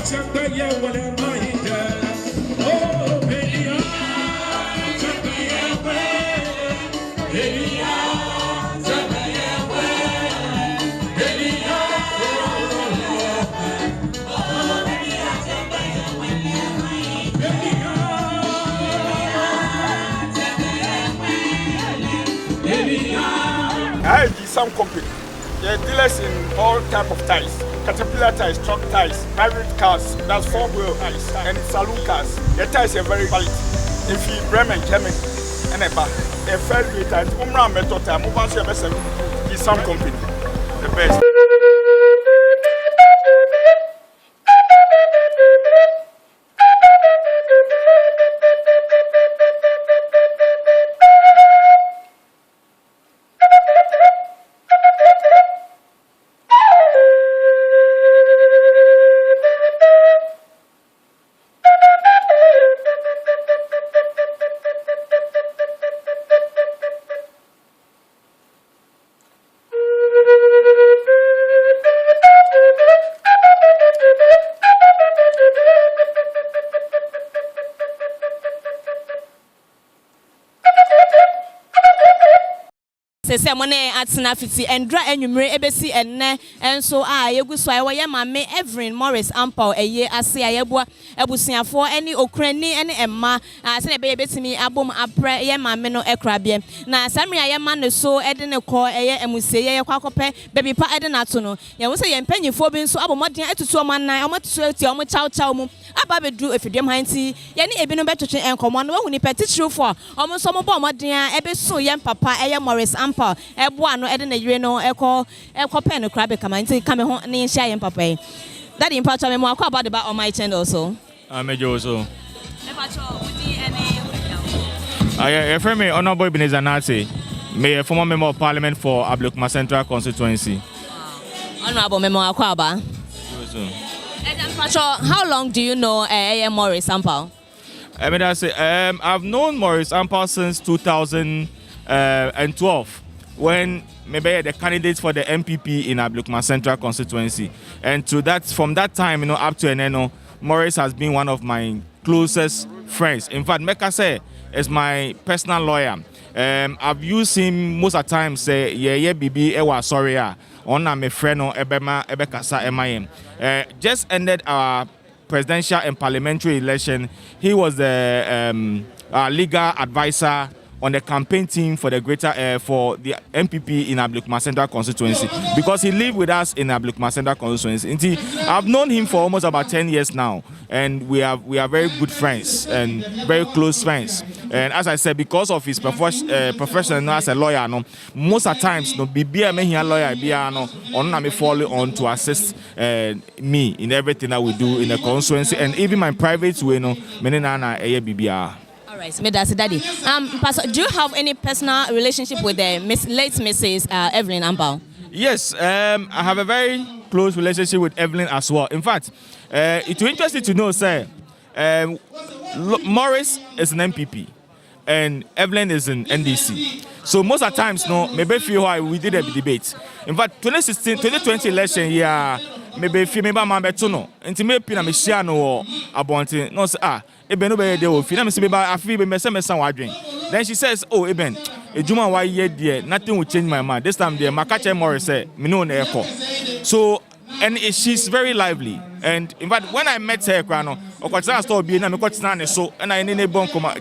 I have some company. They're dealers in all type of tires. Caterpillar tires, truck tires, private cars, that's 4-wheel tires, and saloon cars. The tires are very valid. If you Bremen, Germany, and a fair rate tires, Umra Metal Tire, move on to your best. It's some company. The best. Se money at Snafiti and dry and you may ebesi and so I go so I were my Evelyn Maurice Ampaw a year as say I ebusia for any Ukraine any Emma as a baby to me album a prayer my meno a crabby. Now Sammy man so Eden a call a year and we say a quacope baby pa Eden atono. You will say and penny for being so about modern to so man I want to sweat your chow chow ababe do if you dem hinty yani ebino beto and command when you petty for almost some about modern ebe so young papa a Maurice Ampaw. Ebuano edena yire no eko pen no crab come nti come ho ne share yen papa that impact me mo akwa about on my channel also mejo also epacho udi any I friend me honorable Ebenezer Nate may a former member of parliament for Ablekuma Central constituency. Honorable member akwa ba how long do you know Maurice Ampaw? I mean, I've known Maurice Ampaw since 2012 when maybe the candidate for the NPP in Ablekuma Central constituency, and from that time, up to now, Maurice has been one of my closest friends. In fact, Meka say is my personal lawyer. I've used him most of the time. Say bibi ewa sorry ona me friend no ebema ebekasa emayem. Just ended our presidential and parliamentary election. He was the legal advisor on the campaign team for the for the NPP in Ablekuma Central constituency because he lived with us in Ablekuma Central constituency. I've known him for almost about 10 years now, and we are very good friends and very close friends. And as I said, because of his profession as a lawyer, most of the times, be a lawyer, me follow on to assist me in everything that we do in the constituency, and even my private way, All right, Daddy. Pastor, do you have any personal relationship with the late Mrs. Evelyn Ampaw? Yes, I have a very close relationship with Evelyn as well. In fact, it's interesting to know, sir, Maurice is an MPP and Evelyn is an NDC. So most of the times, maybe feel why we did a debate. In fact, 2020 election, maybe feel maybe I'm better no. And to me, I'm share no about it. No, say Eben no be dey o. Fina me say I feel be me say wadwen. Then she says, "Oh, Eben, ejuma why here there? Nothing will change my mind. This time there, Makache Maurice say me no na eko." So and she's very lively. And in fact, when I met her, so and I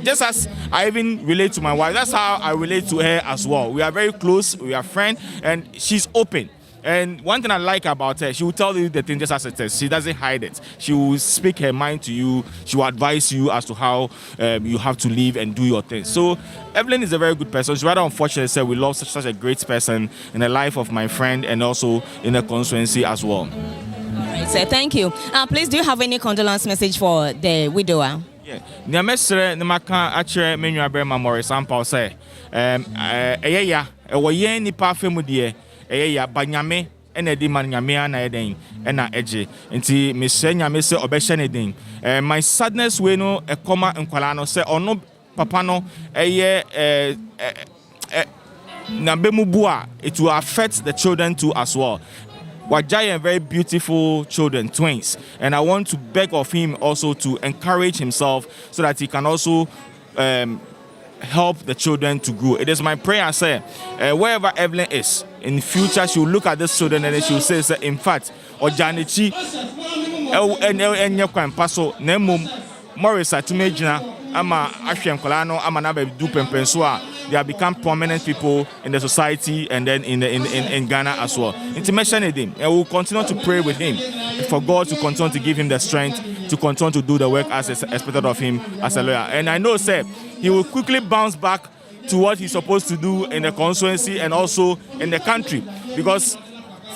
just as I even relate to my wife, that's how I relate to her as well. We are very close, we are friends, and she's open. And one thing I like about her, she will tell you the thing just as it is. She doesn't hide it. She will speak her mind to you. She will advise you as to how you have to live and do your things. So Evelyn is a very good person. She's rather unfortunate that we lost such a great person in the life of my friend and also in the constituency as well. All right, sir. Thank you. Please, do you have any condolence message for the widower? Yeah. Nyamesre nemaka achire menua brema Maurice Ampaw say eyeya ewo yen nipa afemu de eyeya banyame ena di man nyame na eden ena eje nti mesre nyame se obehye ne den my sadness we no ekoma nkwala no say ono papa no eye na bemubu a it will affect the children too as well. Wajai very beautiful children, twins. And I want to beg of him also to encourage himself so that he can also help the children to grow. It is my prayer, sir, wherever Evelyn is, in the future, she will look at these children and she will say, sir, in fact, Ojanichi, Maurice, ama Ashram Kolano, ama nabe du pempensua. They have become prominent people in the society and then in Ghana as well. Intimation with him, and we'll continue to pray with him for God to continue to give him the strength to continue to do the work as expected of him as a lawyer. And I know, sir, he will quickly bounce back to what he's supposed to do in the constituency and also in the country, because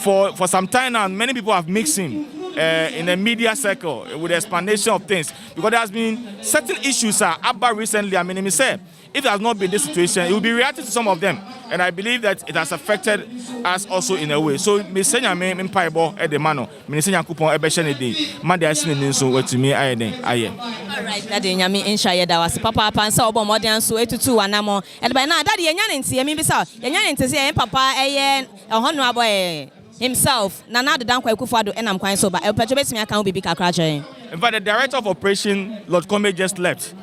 for some time now, many people have mixed him in the media circle with the explanation of things, because there has been certain issues about recently. I mean, he said, if it has not been this situation, it will be reacting to some of them, and I believe that it has affected us also in a way. So, me senya me mpaibo e de mano, me senya kupon ebe shene de, man de asine nso wetumi aye den aye. All right, daddy nyame insha ye da wase papa pansa obo modern so etutu wanamo. E ba na daddy yenya nti ye mi bi sa, yenya nti se ye papa eye hono aboy himself na na dodan kwa ekufuado enam kwan so ba pecho betimi aka obi bi kakra chen. In fact, the director of operation, Lord Kome, just left.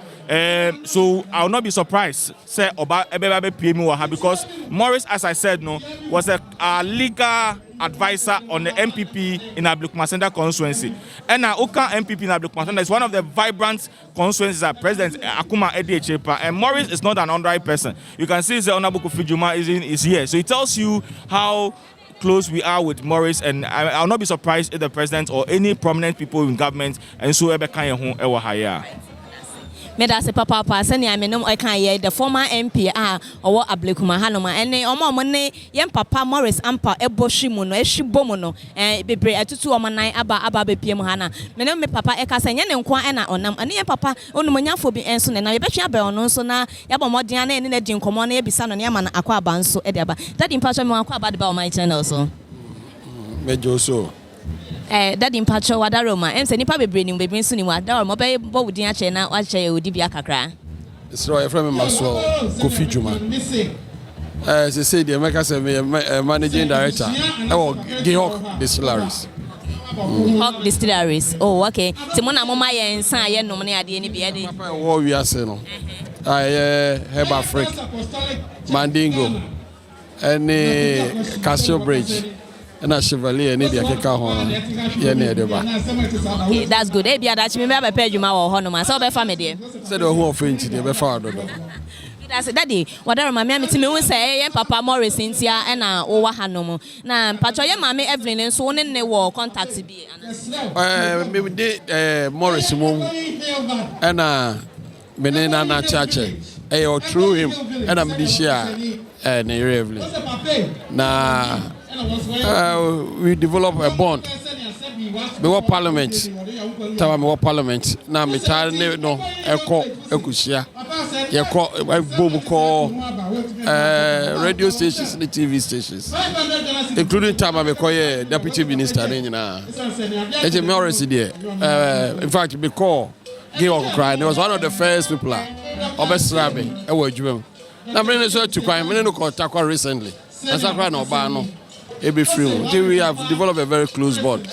So I will not be surprised, say about because Maurice, as I said, was a legal advisor on the NPP in Ablukuma Center constituency. And now Oka NPP in Ablukuma Center is one of the vibrant constituencies that President Akuma Edi Echepa. And Maurice is not an honorary person. You can see the Honorable Kofi Juma is here. So it tells you how close we are with Maurice, and I'll not be surprised if the president or any prominent people in government and so ever can ever hire. Meda se papa sani amenom eka ye the former MP owo Ablekuma Hanoma ene omo ne yem papa Maurice Ampaw ebohwi mu no ehwibo mu no bebre atutu omo nan aba bepiem hana menem me papa eka se nye ne nko na onam ane yem papa onumonyafo bi enso ne na ye betwe aba ono nso na yabo modern na ene na di nkomo na yebisa no ne ama na akwa aba nso e de aba daddy mpacho me akwa aba de ba o my channel so mejo so daddy mpacho wadaroma emse nipa bebre ni bebre nso ni wadaroma be bo wudi a che na wa che odi bia kakra Israel your friend Maso Kofi Juma say the America say managing director Gihok Distilleries. Hawk Distilleries. Oh, okay. Timona mama ye nsan ye nom ne ade ni bia de. Papa wo wi ase no. Herb Africa. Mandingo. And Castle Bridge. And a Chevalier and India Kekahon. Okay, that's good. Ebia that me be pay Juma wo hono ma. So be family. Said who offend you be father. That's daddy. Wadaro mama me timi won say ye papa Maurice ntia e na wo wa hanom. Na pacho ye mama Evelyn nso won ne wo contact bi ana. Me dey Maurice mum and menena na church. Through him and I'm this year and Evelyn. Now we develop a bond. We were parliament. Now me tell no ekushia. Radio stations and TV stations, including time I call deputy minister. It's a Maurice there. In fact, because Gihok was one of the first people. Obesrabe, Ewa now, I'm going to crime. I'm going to recently. As I cry no bano, we have developed a very close bond.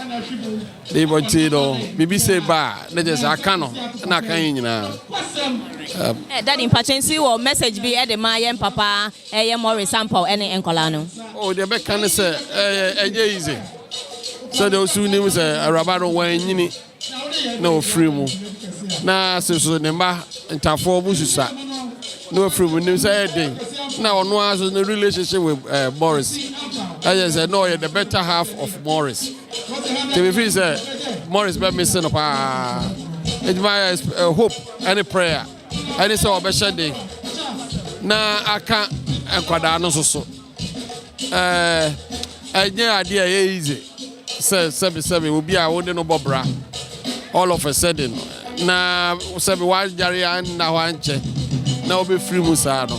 They want to BBC bar, they just I cannot, and I can't. That in Pachensi or message be at the Mayan Papa, Maurice Ampaw, any Encolano. Oh, the back can say, easy. So those who knew a rabano when no free move. Now, so the number and Tafo Bususa. No free news anything. Now, no has a relationship with Maurice. I just said, no, you're the better half of Maurice. To be free, Maurice be missing up. It's my hope and a prayer. And it's our best day. Now, I can't enquire so. I idea easy. Say, will be a wooden bobra. All of a sudden. Now, one Jerry and now one check. Now be free Musano.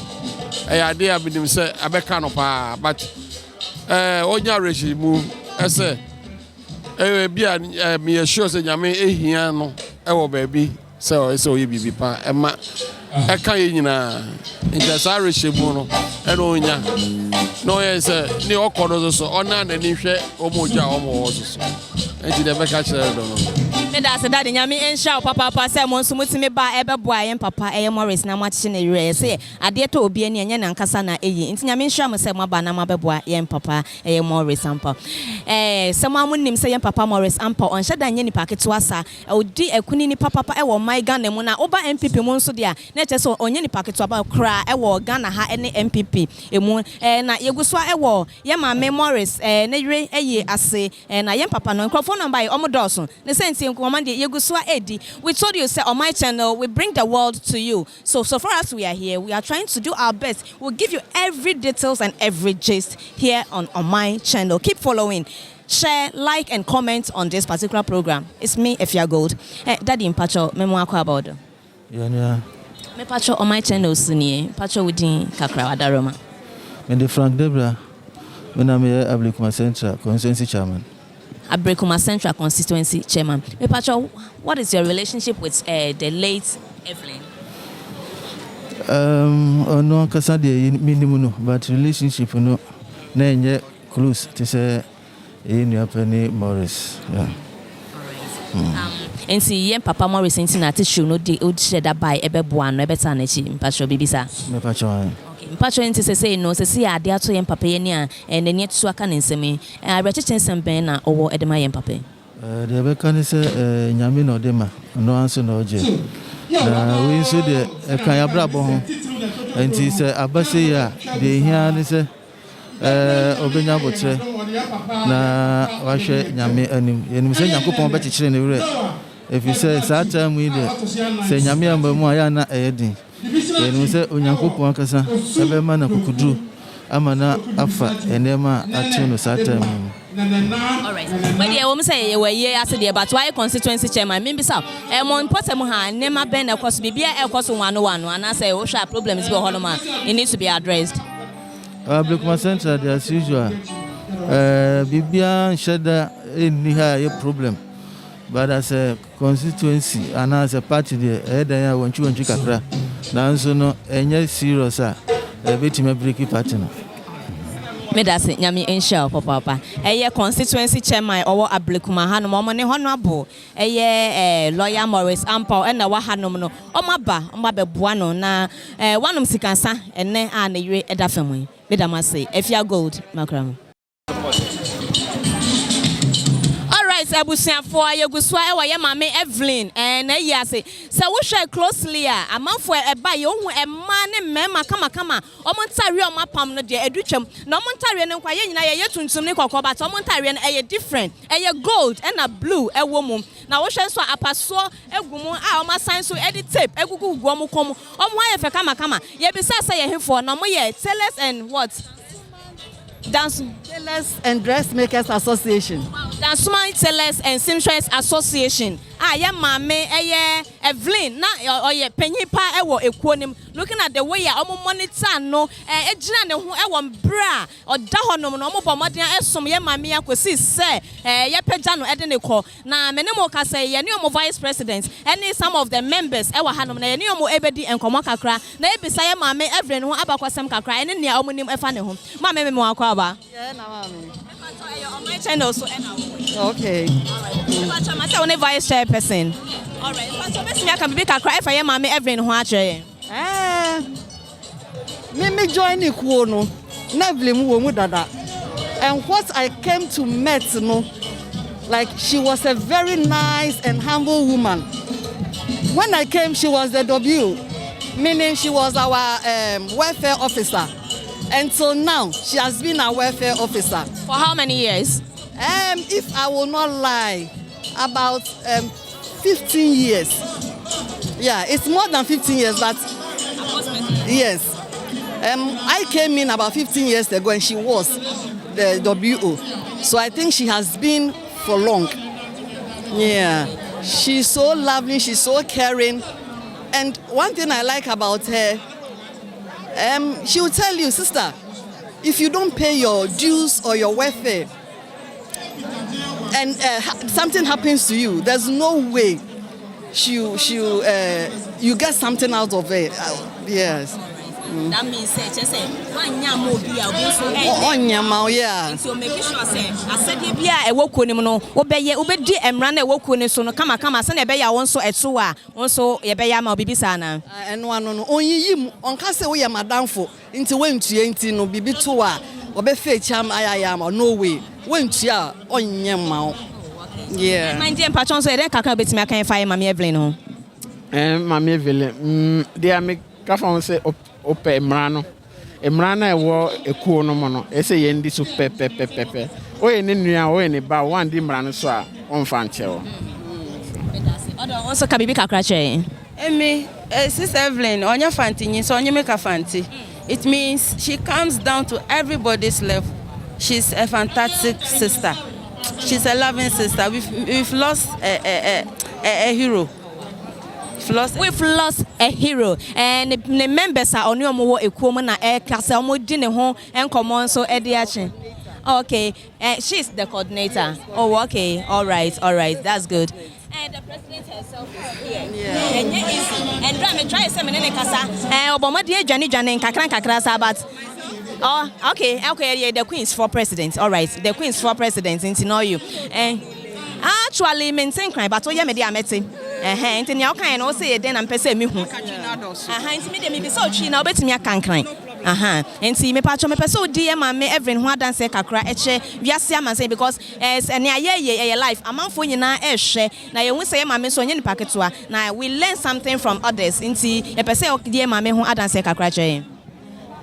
I idea be them say I be canopa, but onya regime I say be me sure say nyame ehia no e wo baby so you be pa e ma ɛka yɛ nyinaa nti saa rehyɛmu no ɛna ɔnya na ɔyɛ sɛ ne ɔkɔ no so ɔna n'ani hwɛ ɔmo gya ɔmo wɔ so nti deɛ bɛka kyerɛ no Meda se dade nyame enhya papa sɛ mo nso mutimi ba ɛbɛboa yɛn papa ɛyɛ Maurice na moakyekye ne werɛ sɛ adeɛ tɔ obi ani ɛnyɛ nankasa na ɛyi nti nyame enhya mo sɛ mo aba na mabɛboa yɛn papa ɛyɛ Maurice Ampaw sɛ mo amonim sɛ yɛn papa Maurice Ampaw ɔnhyɛ da nyɛ nipa ketewa sa ɔdi akuni nipa papa ɛwɔ man Ghana mu na oba NPP mu nso dia na ɛkyɛ sɛ ɔnyɛ nipa ketewa ba kra ɛwɔ Ghana ha ɛne NPP emu na yeguso ɛwɔ yɛn maame Maurice ne yere ɛyɛ ase na yɛn papa no nkrofo number yɛ ɔmo dɔso ne sɛ we told you, say, on my channel, we bring the world to you. So far as we are here, we are trying to do our best. We'll give you every details and every gist here on my channel. Keep following, share, like, and comment on this particular program. It's me, Efia Gold. Daddy Mpacho, me mo akwa about. Yeah. Me Pacho on my channel sini. Pacho within Kakra Adaroma. Me de Frank Debra. Me na me Ablikuma Central Constituency Chairman. Abrekuma Central Constituency Chairman. Pacho, what is your relationship with the late Evelyn? No, kasa de minimum, but relationship no, na enye close. To say, you penny Maurice. Yeah. And see, yen Papa Maurice in Sinati no de old shed by Ebebuan, Ebetanachi, Pacho Bibisa. Me Pacho. Pacho into say no, say I dare to yen papania and then yet swakan in semi. I retain some bena or Edema yen pape. The Becan say, Yamino Dema, no answer no J. We said a Kayabra bon, and he said, Abbasia, the here say, Obenya Botre, na Washe Yami, and we say Yakupon Betty in the red. If you say, Saturn, we say Yamia Moyana Edi. And we say, Unyakupo Kasa, every man of Kukudu, Amana Afa, and Emma Atuno Saturn. All right. But the woman say you were here as the but why constituency chairman? Maybe so. More important, Nema Ben, of course, be a course 101, and I say, oh, sharp problems go Holloman. It needs to be addressed. Ablikuma Central, as usual. Bibia Shada in a problem. But as a constituency and as a party, I want you and Chikakra. Now, so no, and yes, serious, a bit of a breaky partner. Medase nyame enhia papa eye constituency chairman owo Ablikuma hanom omone honorable eye lawyer Maurice Ampaw na wa hanom no omaba beboa no na wanom sikansa ene a na yire edafam medamase Efia Gold makram. Abusiafo ayeguswa ewa ye mame Evelyn na yase se wo hwe closely a amanfo eba ye ohu emma ne mema kama omontare omapam no de adutwam na omontare ne nkwa ye nyina ye tuntum ne kokko but omontare no eye different eye gold na blue ewo mum na wo hwe so apaso egumu a omasan so edit tape egugu gugu omokom omo aye fe kama ye bisa se ye hefo na mo ye tailors and what Dance Tailors and Dressmakers Association. Dance Tailors and Seamstress Association. Yeah, mame, Evelyn, na oye penny pa ewo ekuonim. Looking at the way ya omo monitor no, ejina ne ho ewo bra or dahonom no omo bomodian esom ye mame akosi se ye peja no ede ne ko. Na menemo ka say ye ne omo vice president any some of the members ewo hanom na ye ne omo ebedi enkomo kakra na ebisa ye mame Evelyn ho abakwasem kakra ene ne omo nim efa ne ho. Mame me mo akwa aba. Yeah, na mame. On my channel so okay. I say only vice chairperson. All right. But so me can be cry for your mama Evelyn ho atwe. Me join ikuo no. Na Evelyn wo mu dada. And what I came to meet no, like she was a very nice and humble woman. When I came, she was the W, meaning she was our welfare officer. And so now she has been a welfare officer. For how many years? If I will not lie, about 15 years. Yeah, it's more than 15 years, but yes. I came in about 15 years ago and she was the WO. So I think she has been for long. Yeah, she's so lovely, she's so caring. And one thing I like about her, she will tell you, sister, if you don't pay your dues or your welfare and something happens to you, there's no way you get something out of it. Yes. That means just say one yam will be a on your mouth, yeah. So make sure say I said you be a walk on him no obey and run a walk on his son come send a bear also at Sua also a bear ma bibisana and one only you on Castle we are madam for into when to ain't no bibi toa or be fetch I am or no way went ya on your mouth. Yeah. My dear patron said that Kaka bit me I can find Mammy Evelyn. Mammy Evelyn, dear make Kafon say Ope Emrano. Emrana wo ekuo no mo no ese ye ndi so pepepepepe o ye ne nua o ye ne ba wan di mrano so a on fa nche wo odo won so ka bibi kakra che emi sister Evelyn onya fanti so onye make a fanti. It means she comes down to everybody's level. She's a fantastic sister. She's a loving sister. We've lost a hero. We've lost a hero, and the members are on your more equipment na air castle more dinner home and come on so Ediachi. Okay, she's the coordinator. Oh, okay, all right, that's good. And the president herself is here. Yeah. And I'm trying to say, Obama dear Johnny Kakran, but oh, okay, yeah, the Queen's for president. All right, the Queen's for president, into know you. And actually, maintain crime, but oh, yeah, media meeting. Enti nya okan na o say den na mpese mi hu. Enti me de me be so twi na obetimi akankran. Enti me pa cho me pese odi e ma me Evelyn ho adanse kakra eche wiase amanse because ene aye life amanfo nyina e hwe na ye hu say e ma me so nye ni paketoa na we learn something from others enti e pese odi e ma me ho adanse kakra che.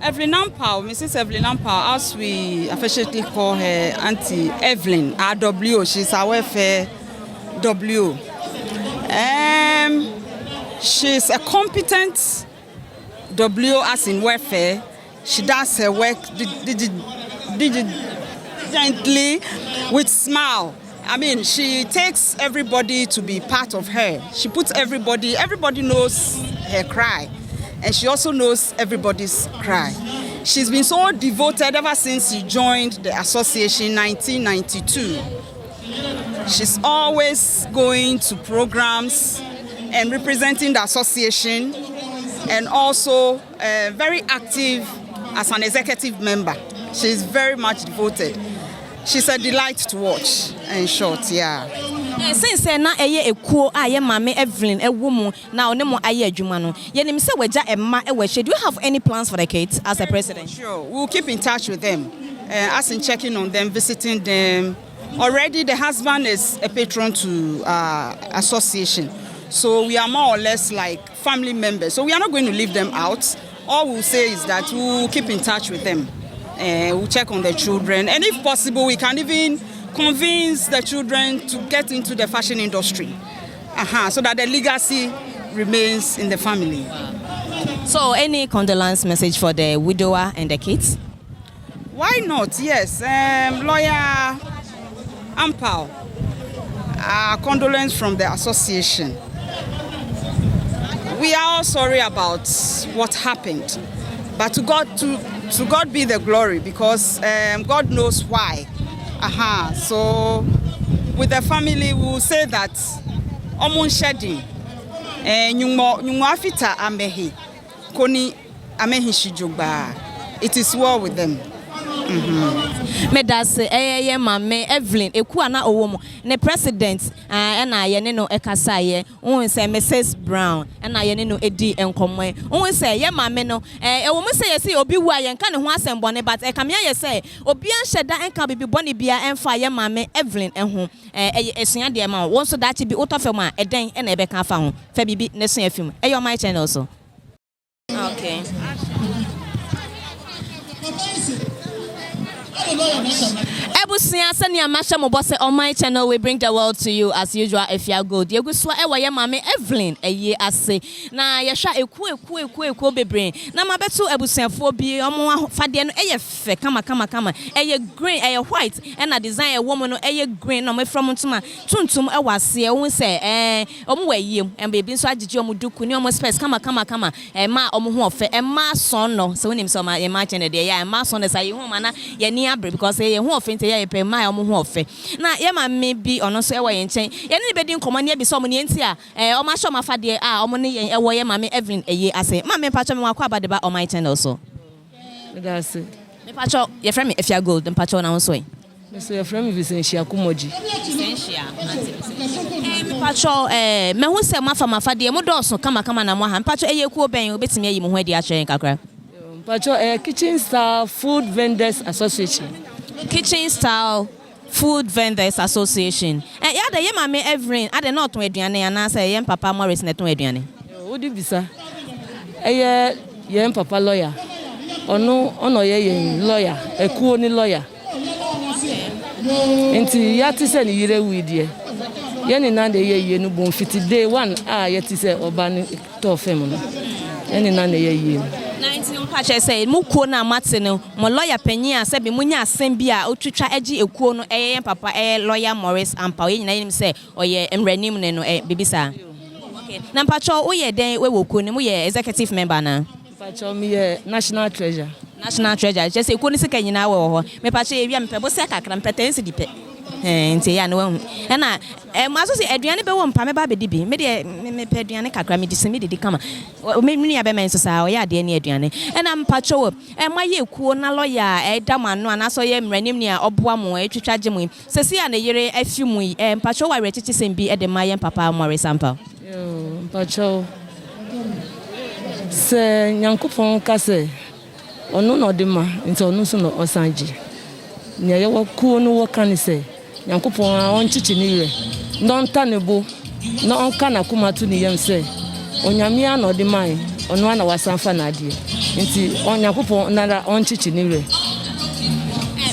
Evelyn Ampaw, Mrs. Evelyn Ampaw, as we affectionately call her, Auntie Evelyn, RW, she's our welfare W. She's a competent W as in welfare. She does her work diligently with smile. I mean, she takes everybody to be part of her. She puts everybody knows her cry. And she also knows everybody's cry. She's been so devoted ever since she joined the association in 1992. She's always going to programs and representing the association, and also very active as an executive member. She's very much devoted. She's a delight to watch, in short, yeah. Since na eye ekuo aye mame Evelyn ewumu na onemo aye adwuma no ye nim se waja emma e wahwe. Do you have any plans for the kids as a president? Sure, we'll keep in touch with them, as in checking on them, visiting them. Already the husband is a patron to association, so we are more or less like family members, so we are not going to leave them out. All we'll say is that we'll keep in touch with them, we'll check on their children, and if possible we can even convince the children to get into the fashion industry, so that the legacy remains in the family. So any condolence message for the widower and the kids? Why not? Yes, lawyer Ampaw, condolence from the association. We are all sorry about what happened, but to God be the glory, because God knows why. So with the family, we will say that omun shedding nyungo afita amehi koni amehi shijugba. It is well with them. Me das ye mame Evelyn eku ana owo ne president na ye ne no ekasa ye won say Mrs. Brown na ye ne no edi enkomwe won say ye mame no wo mo say ye say obi wu aye nka ne ho asembone but e kamia ye say obi an hyeda enka bibi bone bia enfa ye mame Evelyn ho esua de ma won so dachi bi utofem a eden na ebe ka fa ho fa bibi ne so afim e your my channel so. Okay. Ebusia senia masha mo boss on my channel, we bring the world to you as usual if you are good. Yegu so e waye mame Evelyn eye ase na ye hwa eku bebre na mabeto ebusiafo bi omo fade no eye fe kama eye green eye white and na design e woman no eye green no me from ntuma tuntum e wase e won se omo wayem em bebi so agigi omo duku ni omo space kama ma omo ho ofe ma son no so wonim so ma channel de ya ma son say ho mana ye ni abre because ye ho ofe ye pe ma omo ho ofe na ye ma me bi ono so e wo ye nchen ye ne be di nkomo ne bi so omo ne enti a o ma sho ma fa de a omo ne ye e wo ye ma me Evelyn eye ase ma me pacho me wakwa abade ba on my channel so that's it me pacho ye frame me Efia Gold me pacho na won so so your friend Vicentia Kumoji. Vicentia. Me pacho me hu se mafa de mo do so kama na mo ha. Pacho eye ku oben obetimi ayi mo ho ade a kyerен kakra. Pacho Kitchen Style Food Vendors Association. Kitchen Style Food Vendors Association. Ya da ye ma me Evelyn, ade na oton aduane ana say ye papa Maurice na ton aduane. Wo di bisa. Ye papa lawyer. Ono ye lawyer, ekuo ni lawyer. Enti yati se ni yire widie ye ni na de ye no bon fiti day one yati se oba ni to fem no ye ni na de ye 19 pache say mu kuo na mate no mo lawyer panyin a se be munya asem bi a otwitwa agi ekuo no ye papa lawyer Maurice Ampaw ye nyina nim se oye emranim ne no bibisa okay na pacho wo ye den we wo kuo ne mu ye executive member na pacho me ye national treasure just say ekuo ni sika nyina wo ho me pacho ye wi am pebo se kakra mpetensi dipe nti ya no hu na maso se aduane be wo mpa me ba be di bi me de me pe aduane kakra me di di kama me nua be men so sa o ya de ne aduane na mpacho wo ma ye ekuo na lawyer damano anaso ye mranim ne a oboa mo etwitwa gye mo se se ya na yere afi mu mpacho wa retiti sem bi de ma ye papa Maurice Ampaw mpacho se nyankopon ka se onu no de ma nti onu so no osanji nya ye wo kuo no wo kan se nyankopon a on chichi ni re non tanebo no on kana kuma tu ni yem se onyame a no de mai onu ana wasanfa na ade nti on nyankopon na on chichi ni re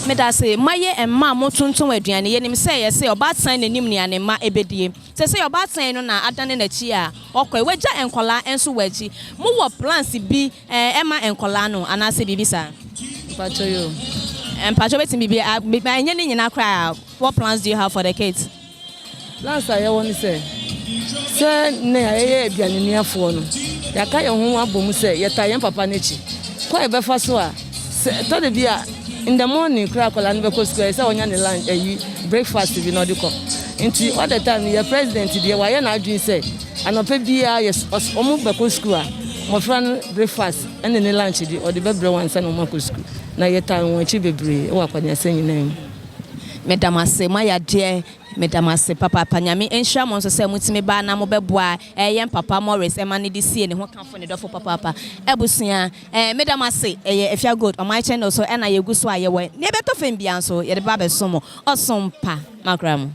me da say maye emma motonton aduane ye nim say ye say oba tan nanim ni ane ma ebedie say oba tan no na adane na chi a okwa wagya enkola enso wachi mo wo plans bi ema enkola no anase bibisa pacho yo pacho betimi bi anya ni nyina kra what plans do you have for the kids plans I want say ne aye aduane ni afo no yaka ye ho abom say ye tayen papa nechi kwa e be fa so a to de bia in the morning crack or and because say onya ne lunch breakfast bi no de ko nti all the time your president dey why na adwin say anope bia yes omo be ko school a mo fran breakfast and ne lunch di or the bebre one say no mo ko school na ye time won chi bebre e wa kwanya sanyina Madam ase maya de Madam ase papa panyame enhia mo so say mutime ba na mo beboa yen papa Maurice ema ne de sie ne ho kanfo ne dofo papa ebusia Madam ase Efia Gold on my channel so na ye guso aye we ne beto fem bia so ye de ba be somo osompa makram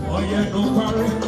Oh, yeah, no worry.